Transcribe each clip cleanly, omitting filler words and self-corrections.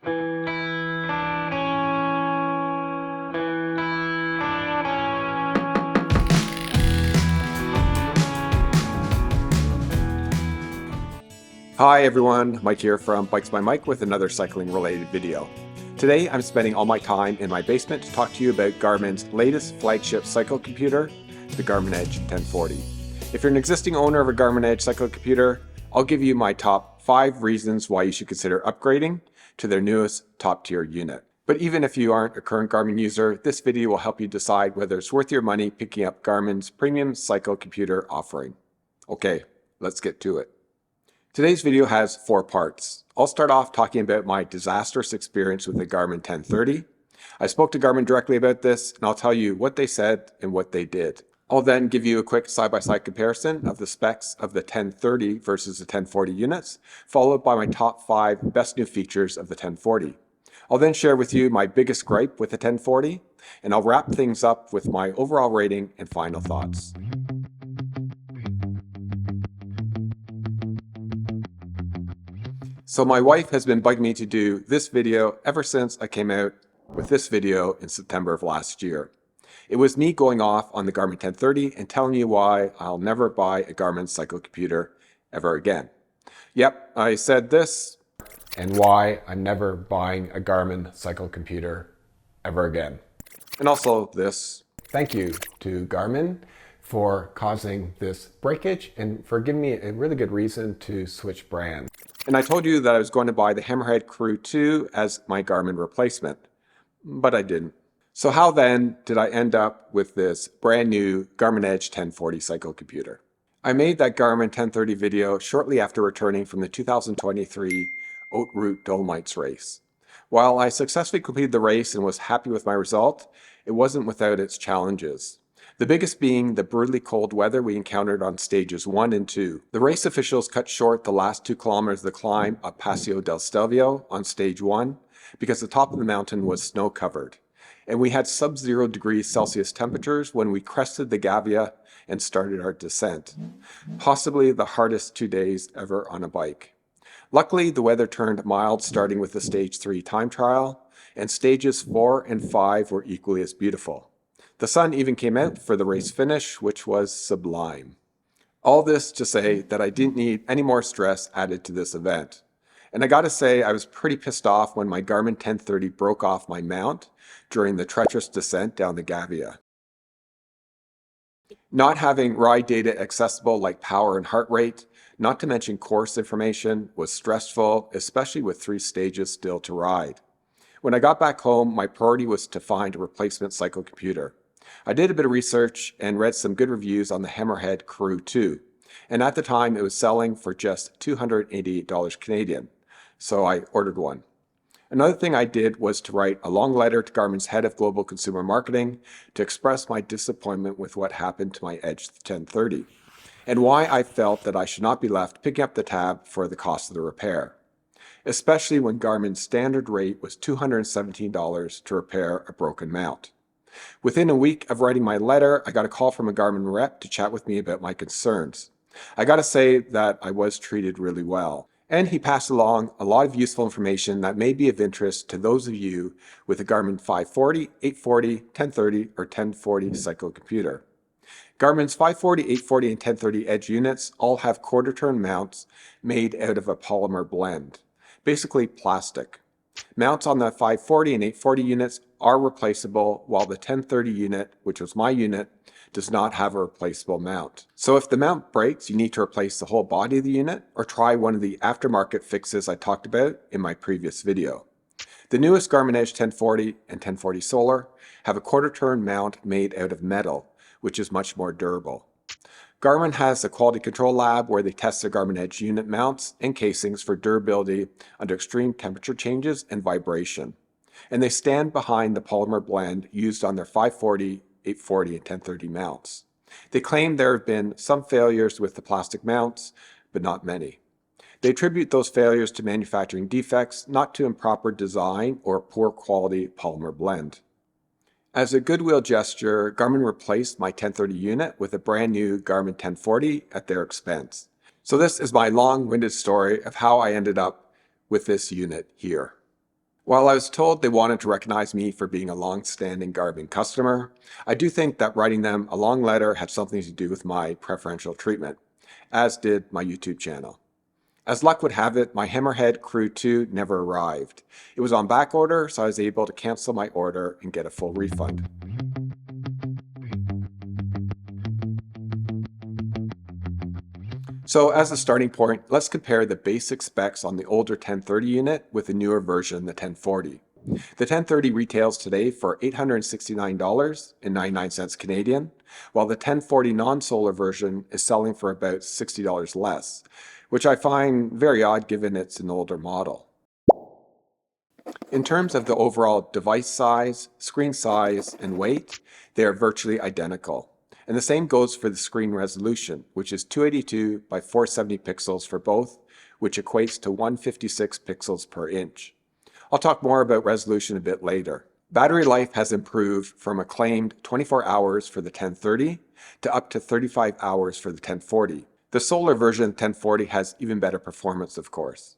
Hi everyone, Mike here from Bikes by Mike with another cycling related video. Today I'm spending all my time in my basement to talk to you about Garmin's latest flagship cycle computer, the Garmin Edge 1040. If you're an existing owner of a Garmin Edge cycle computer, I'll give you my top 5 reasons why you should consider upgrading to their newest top tier unit. But even if you aren't a current Garmin user, this video will help you decide whether it's worth your money picking up Garmin's premium cycle computer offering. Okay, let's get to it. Today's video has 4 parts. I'll start off talking about my disastrous experience with the Garmin 1030. I spoke to Garmin directly about this, and I'll tell you what they said and what they did. I'll then give you a quick side-by-side comparison of the specs of the 1030 versus the 1040 units, followed by my top 5 best new features of the 1040. I'll then share with you my biggest gripe with the 1040, and I'll wrap things up with my overall rating and final thoughts. So my wife has been bugging me to do this video ever since I came out with this video in September of last year. It was me going off on the Garmin 1030 and telling you why I'll never buy a Garmin cycle computer ever again. Yep, I said this, and why I'm never buying a Garmin cycle computer ever again. And also this, thank you to Garmin for causing this breakage and for giving me a really good reason to switch brands. And I told you that I was going to buy the Hammerhead Crew 2 as my Garmin replacement, but I didn't. So how then did I end up with this brand new Garmin Edge 1040 cycle computer? I made that Garmin 1030 video shortly after returning from the 2023 Haute Route Dolomites race. While I successfully completed the race and was happy with my result, it wasn't without its challenges. The biggest being the brutally cold weather we encountered on stages 1 and 2. The race officials cut short the last 2 kilometers of the climb up Paseo del Stelvio on stage 1 because the top of the mountain was snow covered. And we had sub-0 degrees Celsius temperatures when we crested the Gavia and started our descent. Possibly the hardest 2 days ever on a bike. Luckily, the weather turned mild starting with the stage 3 time trial, and stages 4 and 5 were equally as beautiful. The sun even came out for the race finish, which was sublime. All this to say that I didn't need any more stress added to this event. And I gotta say, I was pretty pissed off when my Garmin 1030 broke off my mount during the treacherous descent down the Gavia. Not having ride data accessible like power and heart rate, not to mention course information, was stressful, especially with 3 stages still to ride. When I got back home, my priority was to find a replacement cycle computer. I did a bit of research and read some good reviews on the Hammerhead Crew 2, and at the time it was selling for just $288 Canadian, so I ordered one. Another thing I did was to write a long letter to Garmin's head of global consumer marketing to express my disappointment with what happened to my Edge 1030, and why I felt that I should not be left picking up the tab for the cost of the repair, especially when Garmin's standard rate was $217 to repair a broken mount. Within a week of writing my letter, I got a call from a Garmin rep to chat with me about my concerns. I gotta say that I was treated really well, and he passed along a lot of useful information that may be of interest to those of you with a Garmin 540, 840, 1030, or 1040 cycle computer. Garmin's 540, 840, and 1030 Edge units all have quarter-turn mounts made out of a polymer blend, basically plastic. Mounts on the 540 and 840 units are replaceable, while the 1030 unit, which was my unit, does not have a replaceable mount. So if the mount breaks, you need to replace the whole body of the unit or try one of the aftermarket fixes I talked about in my previous video. The newest Garmin Edge 1040 and 1040 Solar have a quarter-turn mount made out of metal, which is much more durable. Garmin has a quality control lab where they test their Garmin Edge unit mounts and casings for durability under extreme temperature changes and vibration. And they stand behind the polymer blend used on their 540, 840, and 1030 mounts. They claim there have been some failures with the plastic mounts, but not many. They attribute those failures to manufacturing defects, not to improper design or poor quality polymer blend. As a goodwill gesture, Garmin replaced my 1030 unit with a brand new Garmin 1040 at their expense. So this is my long-winded story of how I ended up with this unit here. While I was told they wanted to recognize me for being a long-standing Garmin customer, I do think that writing them a long letter had something to do with my preferential treatment, as did my YouTube channel. As luck would have it, my Hammerhead Crew 2 never arrived. It was on back order, so I was able to cancel my order and get a full refund. So as a starting point, let's compare the basic specs on the older 1030 unit with the newer version, the 1040. The 1030 retails today for $869.99 Canadian, while the 1040 non-solar version is selling for about $60 less, which I find very odd given it's an older model. In terms of the overall device size, screen size, and weight, they are virtually identical. And the same goes for the screen resolution, which is 282 by 470 pixels for both, which equates to 156 pixels per inch. I'll talk more about resolution a bit later. Battery life has improved from a claimed 24 hours for the 1030 to up to 35 hours for the 1040. The solar version of the 1040 has even better performance, of course.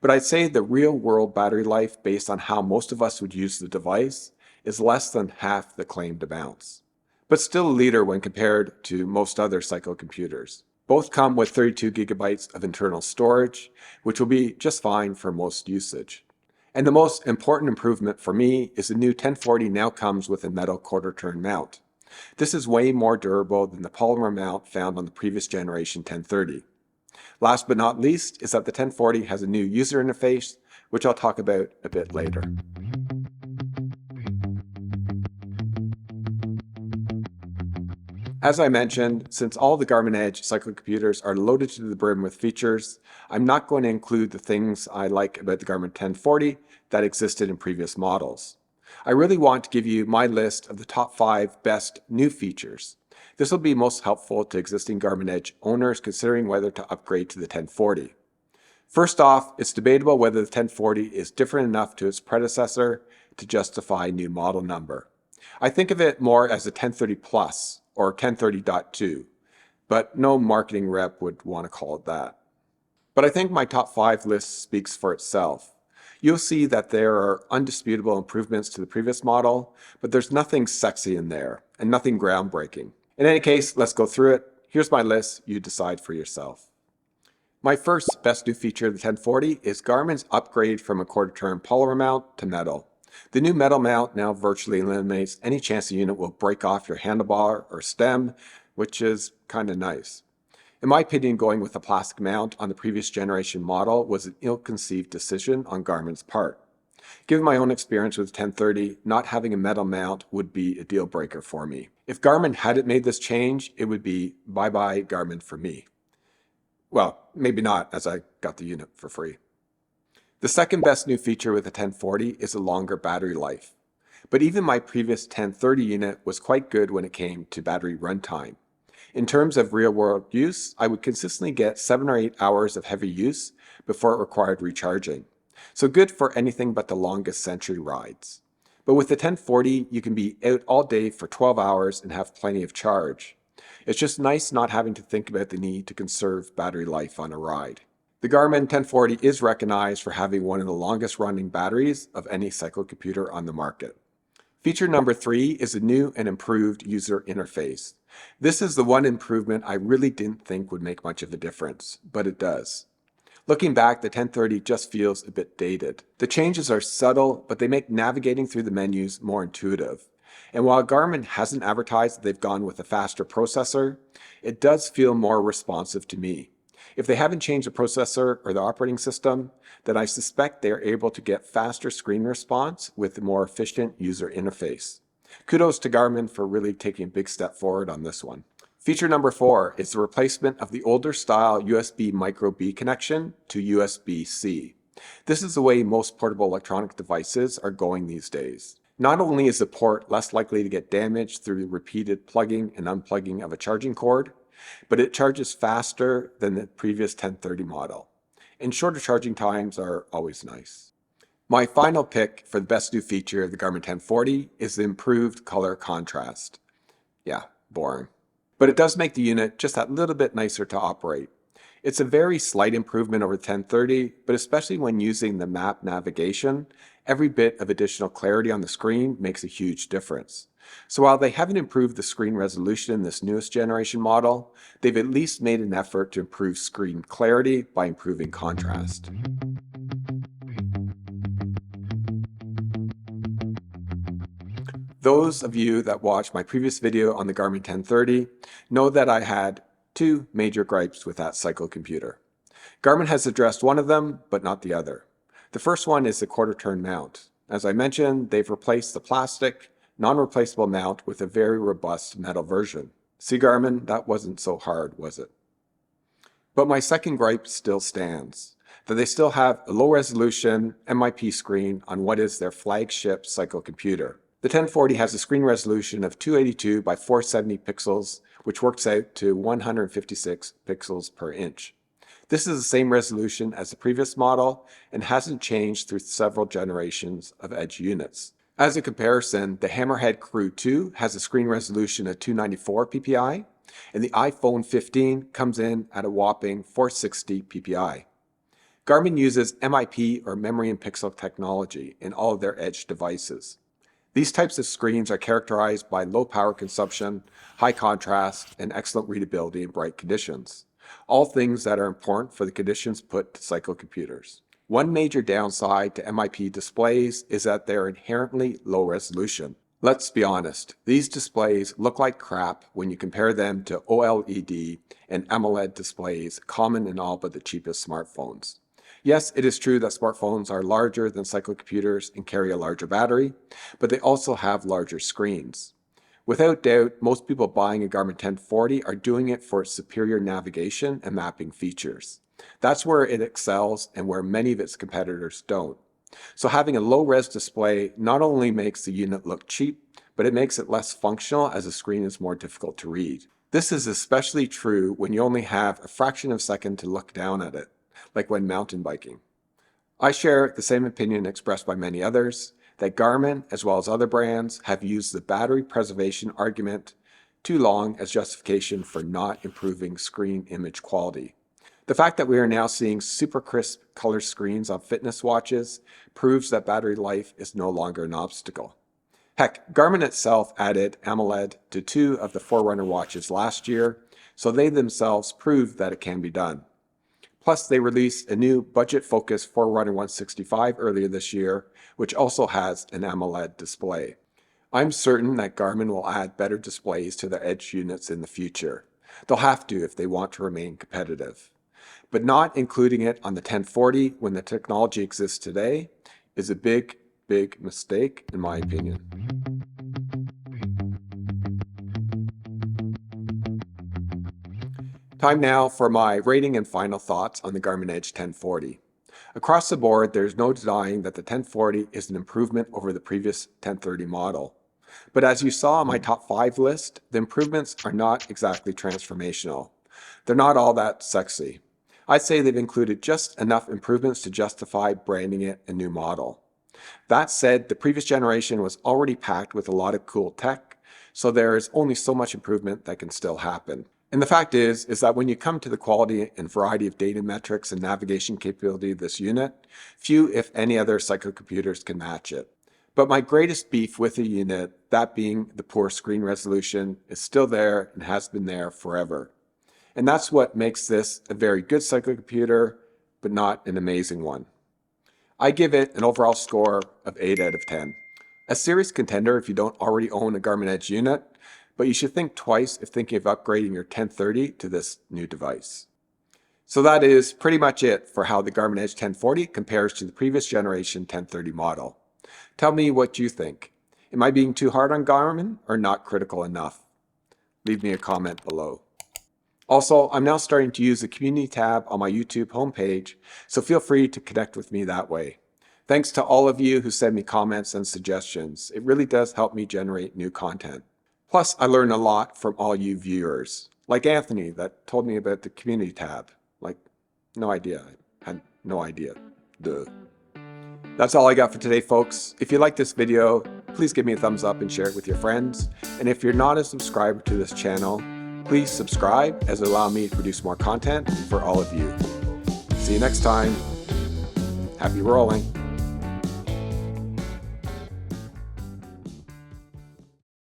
But I'd say the real-world battery life, based on how most of us would use the device, is less than half the claimed amounts, but still a leader when compared to most other cyclocomputers. Both come with 32 gigabytes of internal storage, which will be just fine for most usage. And the most important improvement for me is the new 1040 now comes with a metal quarter-turn mount. This is way more durable than the polymer mount found on the previous generation 1030. Last but not least is that the 1040 has a new user interface, which I'll talk about a bit later. As I mentioned, since all the Garmin Edge cyclocomputers are loaded to the brim with features, I'm not going to include the things I like about the Garmin 1040 that existed in previous models. I really want to give you my list of the top 5 best new features. This will be most helpful to existing Garmin Edge owners considering whether to upgrade to the 1040. First off, it's debatable whether the 1040 is different enough to its predecessor to justify a new model number. I think of it more as a 1030 Plus or 1030.2, but no marketing rep would want to call it that. But I think my top 5 list speaks for itself. You'll see that there are undisputable improvements to the previous model, but there's nothing sexy in there and nothing groundbreaking. In any case, let's go through it. Here's my list, you decide for yourself. My first best new feature of the 1040 is Garmin's upgrade from a quarter-turn polymer mount to metal. The new metal mount now virtually eliminates any chance the unit will break off your handlebar or stem, which is kind of nice. In my opinion, going with a plastic mount on the previous generation model was an ill-conceived decision on Garmin's part. Given my own experience with 1030, not having a metal mount would be a deal breaker for me. If Garmin hadn't made this change, it would be bye-bye Garmin for me. Well, maybe not, as I got the unit for free. The second best new feature with the 1040 is a longer battery life. But even my previous 1030 unit was quite good when it came to battery runtime. In terms of real-world use, I would consistently get 7 or 8 hours of heavy use before it required recharging. So good for anything but the longest century rides. But with the 1040, you can be out all day for 12 hours and have plenty of charge. It's just nice not having to think about the need to conserve battery life on a ride. The Garmin 1040 is recognized for having one of the longest running batteries of any cyclocomputer on the market. Feature number 3 is a new and improved user interface. This is the one improvement I really didn't think would make much of a difference, but it does. Looking back, the 1030 just feels a bit dated. The changes are subtle, but they make navigating through the menus more intuitive. And while Garmin hasn't advertised that they've gone with a faster processor, it does feel more responsive to me. If they haven't changed the processor or the operating system, then I suspect they are able to get faster screen response with a more efficient user interface. Kudos to Garmin for really taking a big step forward on this one. Feature number 4 is the replacement of the older style USB micro B connection to USB-C. This is the way most portable electronic devices are going these days. Not only is the port less likely to get damaged through repeated plugging and unplugging of a charging cord, but it charges faster than the previous 1030 model. And shorter charging times are always nice. My final pick for the best new feature of the Garmin 1040 is the improved color contrast. Yeah, boring. But it does make the unit just that little bit nicer to operate. It's a very slight improvement over 1030, but especially when using the map navigation, Every bit of additional clarity on the screen makes a huge difference. So while they haven't improved the screen resolution in this newest generation model, they've at least made an effort to improve screen clarity by improving contrast. Those of you that watched my previous video on the Garmin 1030 know that I had two major gripes with that cycle computer. Garmin has addressed one of them, but not the other. The first one is the quarter-turn mount. As I mentioned, they've replaced the plastic, non-replaceable mount with a very robust metal version. See, Garmin, that wasn't so hard, was it? But my second gripe still stands, that they still have a low-resolution MIP screen on what is their flagship cycle computer. The 1040 has a screen resolution of 282 by 470 pixels, which works out to 156 pixels per inch. This is the same resolution as the previous model and hasn't changed through several generations of Edge units. As a comparison, the Hammerhead Crew 2 has a screen resolution of 294 ppi, and the iPhone 15 comes in at a whopping 460 ppi. Garmin uses MIP or memory and pixel technology in all of their Edge devices. These types of screens are characterized by low power consumption, high contrast, and excellent readability in bright conditions. All things that are important for the conditions put to cycle computers. One major downside to MIP displays is that they're inherently low resolution. Let's be honest, these displays look like crap when you compare them to OLED and AMOLED displays common in all but the cheapest smartphones. Yes, it is true that smartphones are larger than cycle computers and carry a larger battery, but they also have larger screens. Without doubt, most people buying a Garmin 1040 are doing it for its superior navigation and mapping features. That's where it excels and where many of its competitors don't. So having a low-res display not only makes the unit look cheap, but it makes it less functional as the screen is more difficult to read. This is especially true when you only have a fraction of a second to look down at it, like when mountain biking. I share the same opinion expressed by many others, that Garmin, as well as other brands, have used the battery preservation argument too long as justification for not improving screen image quality. The fact that we are now seeing super crisp color screens on fitness watches proves that battery life is no longer an obstacle. Heck, Garmin itself added AMOLED to 2 of the Forerunner watches last year, so they themselves proved that it can be done. Plus, they released a new budget-focused Forerunner 165 earlier this year, which also has an AMOLED display. I'm certain that Garmin will add better displays to their Edge units in the future. They'll have to if they want to remain competitive. But not including it on the 1040 when the technology exists today is a big, big mistake in my opinion. Time now for my rating and final thoughts on the Garmin Edge 1040. Across the board, there's no denying that the 1040 is an improvement over the previous 1030 model. But as you saw on my top 5 list, the improvements are not exactly transformational. They're not all that sexy. I'd say they've included just enough improvements to justify branding it a new model. That said, the previous generation was already packed with a lot of cool tech, so there is only so much improvement that can still happen. And the fact is that when you come to the quality and variety of data metrics and navigation capability of this unit, few, if any, other cycle computers can match it. But my greatest beef with the unit, that being the poor screen resolution, is still there and has been there forever. And that's what makes this a very good cycle computer, but not an amazing one. I give it an overall score of 8 out of 10. A serious contender if you don't already own a Garmin Edge unit, but you should think twice if thinking of upgrading your 1030 to this new device. So that is pretty much it for how the Garmin Edge 1040 compares to the previous generation 1030 model. Tell me what you think. Am I being too hard on Garmin or not critical enough? Leave me a comment below. Also, I'm now starting to use the community tab on my YouTube homepage, so feel free to connect with me that way. Thanks to all of you who send me comments and suggestions. It really does help me generate new content. Plus, I learn a lot from all you viewers, like Anthony that told me about the community tab. Like, no idea. I had no idea. Duh. That's all I got for today, folks. If you like this video, please give me a thumbs up and share it with your friends. And if you're not a subscriber to this channel, please subscribe as it allows me to produce more content for all of you. See you next time. Happy rolling.